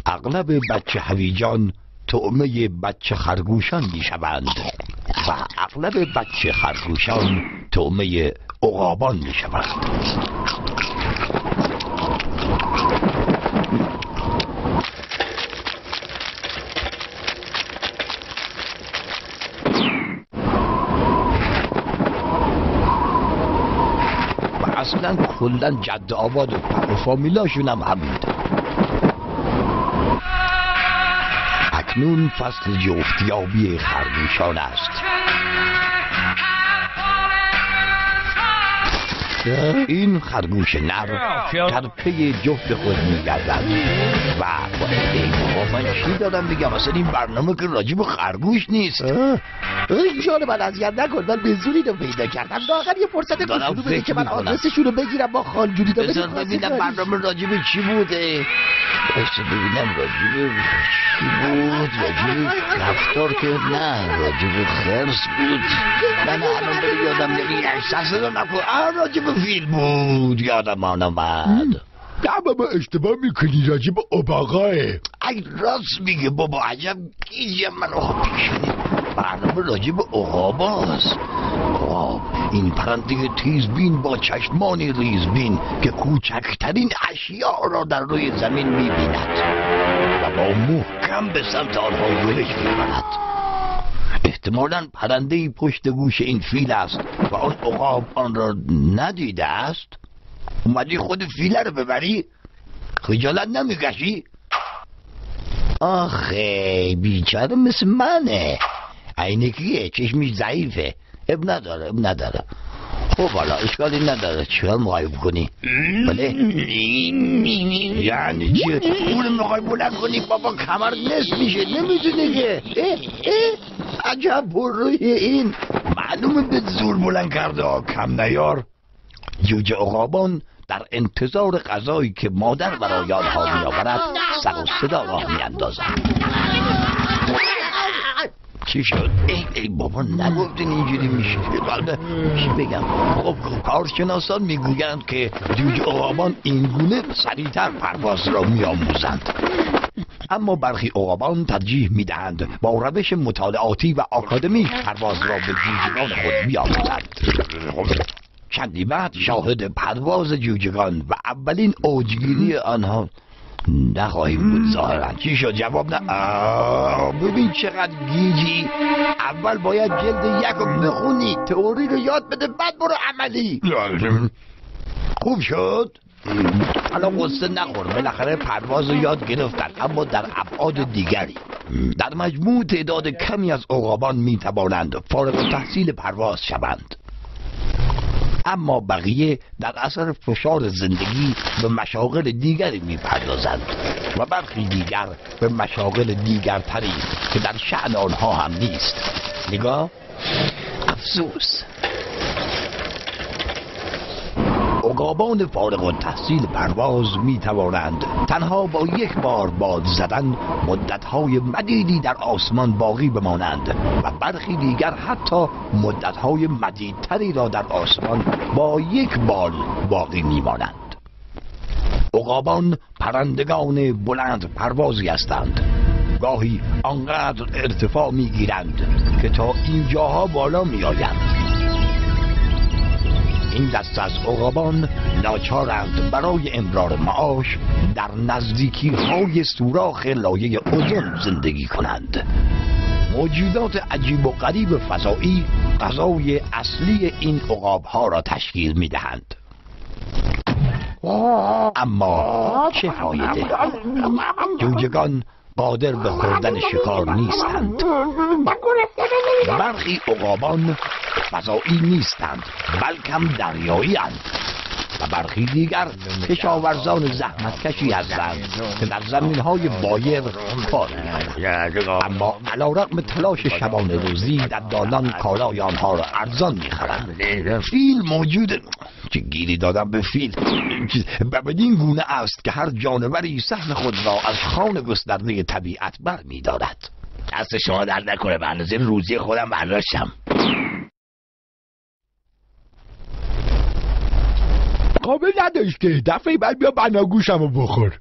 اغلب بچه هویجان طعمه بچه خرگوشان می شوند و اغلب بچه خرگوشان طعمه عقابان می شوند. و اصلا کلن جد آباد و فامیلاشون هم همین. اکنون فصل جفتیابی خرگوشان است. این خرگوش نر در پی جفت خود می‌گردد و من چی دارم بگم؟ اصلا این برنامه که راجب خرگوش نیست. جان من اذیت نکن، من به زوری رو پیدا کردم. لااقل یه فرصت کوچولو بده که من آدرسشون رو بگیرم با خالجوری. بذار ببینم برنامه راجب چی بوده. بذار ببینم راجب چی بود. راجب رفتار که نه، راجب خرس بود. من الان بده یادم نمی احساس رو نکن. راجب فیلم بود، یادم آمد. نه بابا اشتباه میکنی، راجب اباقاه. ای راست میگه بابا، عجب گیجه منو پیشونی. برنامه راجب عقاباست. این پرنده تیزبین با چشمان ریزبین که کوچکترین اشیاء را در روی زمین میبیند و با محکم به سمت آنها یورش میبرد. احتمالاً پرنده‌ای پشت گوش این فیل است و آن عقاب آن را ندیده است. اومدی خود فیله رو ببری؟ خجالت نمیکشی؟ آخه بیچاره مثل منه، عینکیه، چشمش ضعیفه. اب نداره. خب حالا اشکالی نداره، چرا میخوای بکنی؟ بله؟ یعنی چیه؟ اونو میخوای بلند کنی بابا، کمر نصف میشه، نمیتونه که. عجب روی این معلومه به زور بلند کرده. کم نیار. جوجه عقابان در انتظار غذایی که مادر برای آنها میآورد سر و صدا راه میاندازند. چی شد؟ ای بابا نگفتین اینجوری میشه. چی بگم؟ خب کارشناسان میگویند که جوجه عقابان اینگونه سریعتر پرواز را میآموزند، اما برخی عقابان ترجیح میدهند با روش مطالعاتی و آکادمیک پرواز را به جوجگان خود بیاموزند. چندی بعد شاهد پرواز جوجگان و اولین اوجگیری آنها نخواهیم بود ظاهرا. چی شد؟ جواب نه. ببین چقدر گیجی. اول باید جلد یک رو بخونی، تئوری رو یاد بده، بعد برو عملی. خوب شد؟ حالا قصه نخور، بالاخره پرواز رو یاد گرفتن، اما در ابعاد دیگری. در مجموع تعداد کمی از عقابان میتوانند فارغ التحصیل پرواز شوند، اما بقیه در اثر فشار زندگی به مشاغل دیگری میپردازند و برخی دیگر به مشاغل دیگرتری که در شأن آنها هم نیست. نگاه، افسوس. عقابان فارغ التحصیل پرواز می توانند تنها با یک بار باد زدن مدتهای مدیدی در آسمان باقی بمانند و برخی دیگر حتی مدتهای مدیدتری را در آسمان با یک بال باقی می مانند. عقابان پرندگان بلند پروازی هستند. گاهی آنقدر ارتفاع می گیرند که تا اینجاها بالا می آیند. این دست از عقابان ناچارند برای امرار معاش در نزدیکی های سوراخ لایه اوزون زندگی کنند. موجودات عجیب و غریب فضایی غذای اصلی این عقاب ها را تشکیل می دهند. اما چه فایده؟ جوجگان قادر به خوردن شکار نیستند. برخی عقابان فضایی نیستند، بلکه دریایی اند. و برخی دیگر کشاورزان زحمتکشی هستند که در زمینهای بایر کار می‌کنند، اما علیرغم تلاش شبانه روزی ددانان کالای آنها را ارزان می‌خرند. فیل موجود، چه گیری دادم به فیل، و بدین گونه است که هر جانوری سهم خود را از خوان گسترده طبیعت برمی‌دارد. دست شما درد نکنه، به اندازه روزی خودم برداشتم. قابل نداشت که دفعه بعد بیا بناگوشمو بخور.